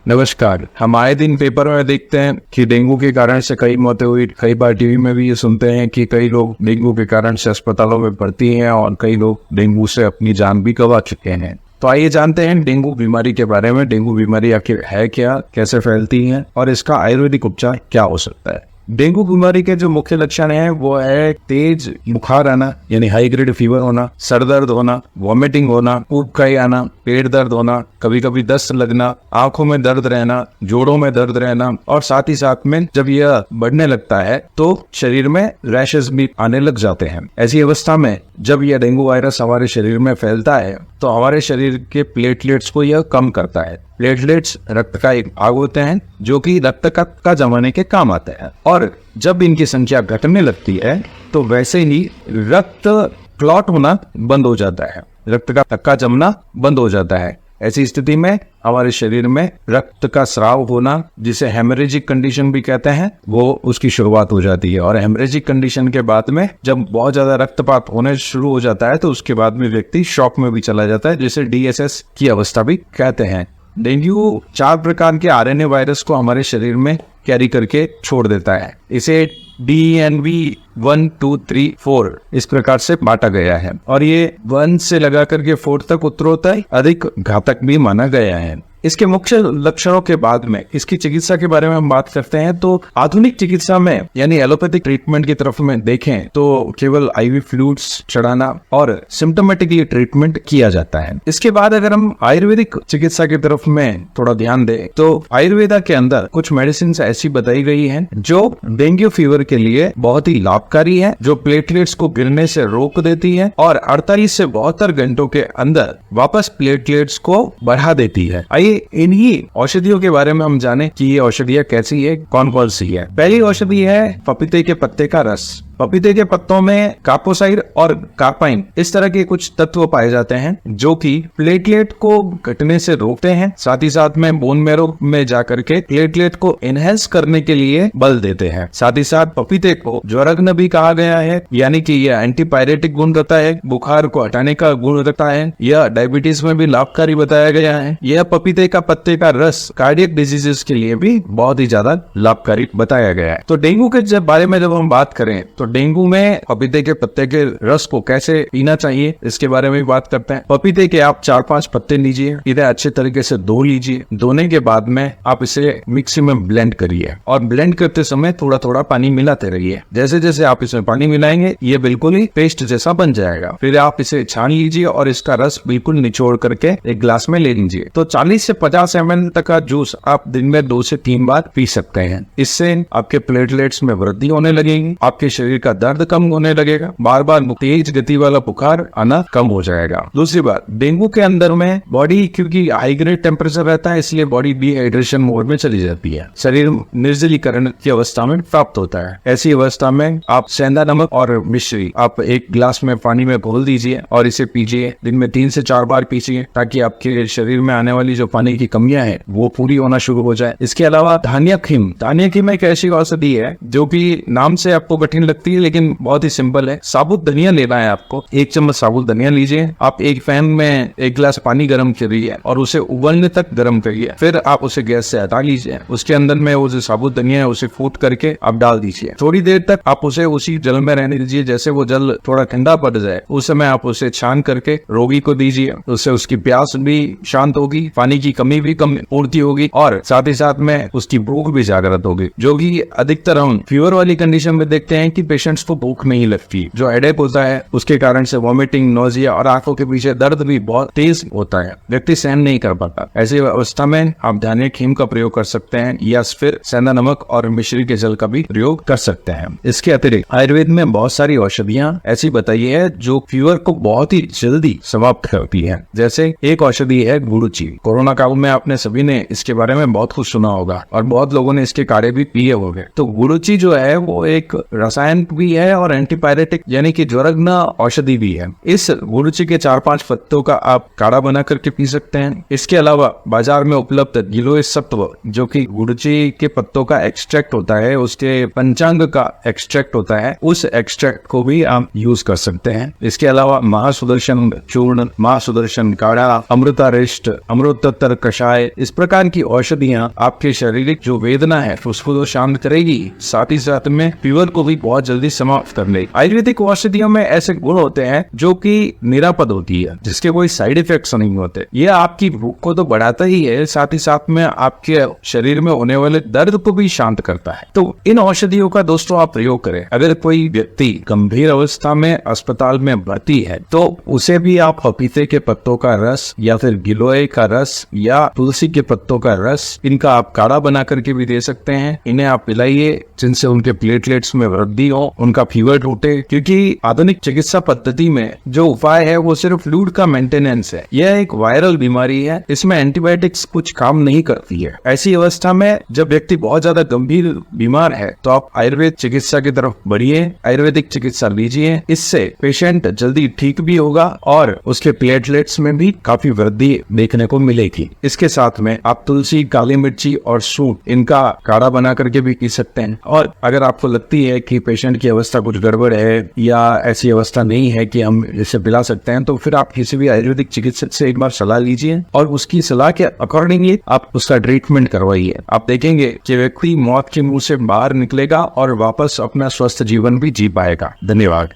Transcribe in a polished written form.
नमस्कार। हम आए दिन पेपर में देखते हैं कि डेंगू के कारण से कई मौतें हुई। कई बार टीवी में भी ये सुनते हैं कि कई लोग डेंगू के कारण से अस्पतालों में भर्ती हैं और कई लोग डेंगू से अपनी जान भी गंवा चुके हैं। तो आइए जानते हैं डेंगू बीमारी के बारे में। डेंगू बीमारी आखिर है क्या, कैसे फैलती है और इसका आयुर्वेदिक उपचार क्या हो सकता है। डेंगू बीमारी के जो मुख्य लक्षण हैं वो है तेज बुखार आना यानी हाई ग्रेड फीवर होना, सर दर्द होना, वॉमिटिंग होना, उबकाई आना, पेट दर्द होना, कभी कभी दस्त लगना, आंखों में दर्द रहना, जोड़ों में दर्द रहना और साथ ही साथ में जब यह बढ़ने लगता है तो शरीर में रैशेस भी आने लग जाते हैं। ऐसी अवस्था में जब यह डेंगू वायरस हमारे शरीर में फैलता है तो हमारे शरीर के प्लेटलेट्स को यह कम करता है। प्लेटलेट्स रक्त का एक भाग होते हैं जो कि रक्त का जमाने के काम आते हैं और जब इनकी संख्या घटने लगती है तो वैसे ही रक्त क्लॉट होना बंद हो जाता है, रक्त का थक्का जमना बंद हो जाता है। ऐसी स्थिति में हमारे शरीर में रक्त का स्राव होना, जिसे हेमरेजिक कंडीशन भी कहते हैं, वो उसकी शुरुआत हो जाती है। और हेमरेजिक कंडीशन के बाद में जब बहुत ज्यादा रक्तपात होने शुरू हो जाता है तो उसके बाद में व्यक्ति शॉक में भी चला जाता है, जिसे DSS की अवस्था भी कहते हैं। डेंगू 4 प्रकार के RNA वायरस को हमारे शरीर में कैरी करके छोड़ देता है। इसे DNV 1, 2, 3, 4 इस प्रकार से बांटा गया है और ये 1 से लगा करके 4 तक उत्तरोत्तर अधिक घातक भी माना गया है। इसके मुख्य लक्षणों के बाद में इसकी चिकित्सा के बारे में हम बात करते हैं तो आधुनिक चिकित्सा में यानी एलोपैथिक ट्रीटमेंट की तरफ में देखें तो केवल IV फ्लूइड्स चढ़ाना और सिम्टोमेटिकली ट्रीटमेंट किया जाता है। इसके बाद अगर हम आयुर्वेदिक चिकित्सा की तरफ में थोड़ा ध्यान दें तो आयुर्वेदा के अंदर कुछ मेडिसिन ऐसी बताई गई हैं जो डेंगू फीवर के लिए बहुत ही लाभकारी है, जो प्लेटलेट्स को गिरने से रोक देती है और 48 से 72 घंटों के अंदर वापस प्लेटलेट्स को बढ़ा देती है। आइए इन्हीं औषधियों के बारे में हम जाने कि ये औषधियाँ कैसी है, कौन कौन सी है। पहली औषधि है पपीते के पत्ते का रस। पपीते के पत्तों में कापोसाइड और कार्पाइन इस तरह के कुछ तत्व पाए जाते हैं जो कि प्लेटलेट को घटने से रोकते हैं, साथ ही साथ में बोन मैरो में जाकर के प्लेटलेट को एनहेंस करने के लिए बल देते हैं। साथ ही साथ पपीते को ज्वरग्न भी कहा गया है, यानी कि यह एंटीपायरेटिक गुण रखता है, बुखार को हटाने का गुण रखता है। यह डायबिटीज में भी लाभकारी बताया गया है। यह पपीते का पत्ते का रस कार्डियक डिजीजेस के लिए भी बहुत ही ज्यादा लाभकारी बताया गया है। तो डेंगू के बारे में जब हम बात करें तो डेंगू में पपीते के पत्ते के रस को कैसे पीना चाहिए इसके बारे में बात करते हैं। पपीते के आप 4-5 पत्ते लीजिए, इन्हें अच्छे तरीके से धो लीजिए। धोने के बाद में आप इसे मिक्सी में ब्लेंड करिए और ब्लेंड करते समय थोड़ा थोड़ा पानी मिलाते रहिए। जैसे जैसे आप इसमें पानी मिलाएंगे ये बिल्कुल ही पेस्ट जैसा बन जाएगा। फिर आप इसे छान लीजिए और इसका रस बिल्कुल निचोड़ करके एक ग्लास में ले लीजिए। तो 40 से 50 ml तक का जूस आप दिन में 2 से 3 बार पी सकते हैं। इससे आपके प्लेटलेट्स में वृद्धि होने लगेगी, आपके शरीर का दर्द कम होने लगेगा, बार बार तेज गति वाला बुखार आना कम हो जाएगा। दूसरी बात, डेंगू के अंदर में बॉडी क्योंकि हाई ग्रेड टेम्परेचर रहता है इसलिए बॉडी डिहाइड्रेशन मोड में चली जाती है, शरीर निर्जलीकरण की अवस्था में प्राप्त होता है। ऐसी अवस्था में आप सेंधा नमक और मिश्री आप एक गिलास में पानी में घोल दीजिए और इसे पीजिए। दिन में 3 से 4 बार पीजिए ताकि आपके शरीर में आने वाली जो पानी की कमियां है वो पूरी होना शुरू हो जाए। इसके अलावा धान्यखीम एक ऐसी औषधि है जो कि नाम से आपको कठिन लगती है लेकिन बहुत ही सिंपल है। साबुत धनिया लेना है आपको, 1 चम्मच साबुत धनिया लीजिए। आप एक पैन में 1 गिलास पानी गर्म करिए और उसे उबलने तक गर्म करिए। फिर आप उसे गैस से हटा लीजिए। उसके अंदर में वो जो साबुत धनिया है उसे फूट करके आप डाल दीजिए। थोड़ी देर तक आप उसे उसी जल में रहने दीजिए। जैसे वो जल थोड़ा ठंडा पड़ जाए उस समय आप उसे छान करके रोगी को दीजिए। उससे उसकी प्यास भी शांत होगी, पानी की कमी भी कम पूर्ति होगी और साथ ही साथ में उसकी भूख भी जागृत होगी, जो कि अधिकतर हम फीवर वाली कंडीशन में देखते हैं कि पेशेंट्स को भूख नहीं लगती। जो हेडेक होता है उसके कारण से वॉमिटिंग, नोजिया और आंखों के पीछे दर्द भी बहुत तेज होता है, व्यक्ति सहन नहीं कर पाता। ऐसी अवस्था में आप धान्यखीम का प्रयोग कर सकते हैं या फिर सेंधा नमक और मिश्री के जल का भी प्रयोग कर सकते हैं। इसके अतिरिक्त आयुर्वेद में बहुत सारी औषधियां ऐसी बताई है जो फीवर को बहुत ही जल्दी समाप्त करती है। जैसे एक औषधि है गुड़ुचि। कोरोना काल में आपने सभी ने इसके बारे में बहुत कुछ सुना होगा और बहुत लोगों ने इसके काढ़े भी पिए होंगे। तो गुड़ुचि जो है वो एक रसायन टॉनिक भी है और एंटीपायरेटिक यानी कि ज्वरग्न औषधि भी है। इस गुड़ुचि के 4-5 पत्तों का आप काढ़ा बना करके पी सकते हैं। इसके अलावा बाजार में उपलब्ध गिलोय सत्व जो कि गुड़ुचि के पत्तों का एक्सट्रैक्ट होता है, उसके पंचांग का एक्सट्रैक्ट होता है, उस एक्सट्रैक्ट को भी आप यूज कर सकते हैं। इसके अलावा महासुदर्शन चूर्ण, महासुदर्शन काढ़ा, अमृतारिष्ट, अमृतोत्तर कषाय, इस प्रकार की औषधियां आपके शारीरिक जो वेदना है उसको तो शांत करेगी, साथ ही साथ में फीवर को भी बहुत जल्दी समाप्त कर लेगी। आयुर्वेदिक औषधियों में ऐसे गुण होते हैं जो कि निरापद होती है, जिसके कोई साइड इफेक्ट्स नहीं होते। ये आपकी भूख को तो बढ़ाता ही है, साथ ही साथ में आपके शरीर में होने वाले दर्द को भी शांत करता है। तो इन औषधियों का दोस्तों आप प्रयोग करें। अगर कोई व्यक्ति गंभीर अवस्था में अस्पताल में भर्ती है तो उसे भी आप पपीते के पत्तों का रस या फिर गिलोय का रस या तुलसी के पत्तों का रस, इनका आप काढ़ा बना करके भी दे सकते हैं। इन्हें आप पिलाइए, जिनसे उनके प्लेटलेट्स में वृद्धि हो, उनका फीवर टूटे। क्योंकि आधुनिक चिकित्सा पद्धति में जो उपाय है वो सिर्फ फ्लूइड का मेंटेनेंस है। यह एक वायरल बीमारी है, इसमें एंटीबायोटिक्स कुछ काम नहीं करती है। ऐसी अवस्था में जब व्यक्ति बहुत ज्यादा गंभीर बीमार है तो आप आयुर्वेद चिकित्सा की तरफ बढ़िए, आयुर्वेदिक चिकित्सा लीजिए। इससे पेशेंट जल्दी ठीक भी होगा और उसके प्लेटलेट्स में भी काफी वृद्धि देखने को मिलेगी। इसके साथ में आप तुलसी, काली मिर्ची और सूंठ, इनका काढ़ा बना करके भी पी सकते हैं। और अगर आपको लगती है कि पेशेंट की अवस्था कुछ गड़बड़ है या ऐसी अवस्था नहीं है कि हम इसे पिला सकते हैं, तो फिर आप किसी भी आयुर्वेदिक चिकित्सक से एक बार सलाह लीजिए और उसकी सलाह के अकॉर्डिंगली आप उसका ट्रीटमेंट करवाइए। आप देखेंगे कि व्यक्ति मौत के मुंह से बाहर निकलेगा और वापस अपना स्वस्थ जीवन भी जी पाएगा। धन्यवाद।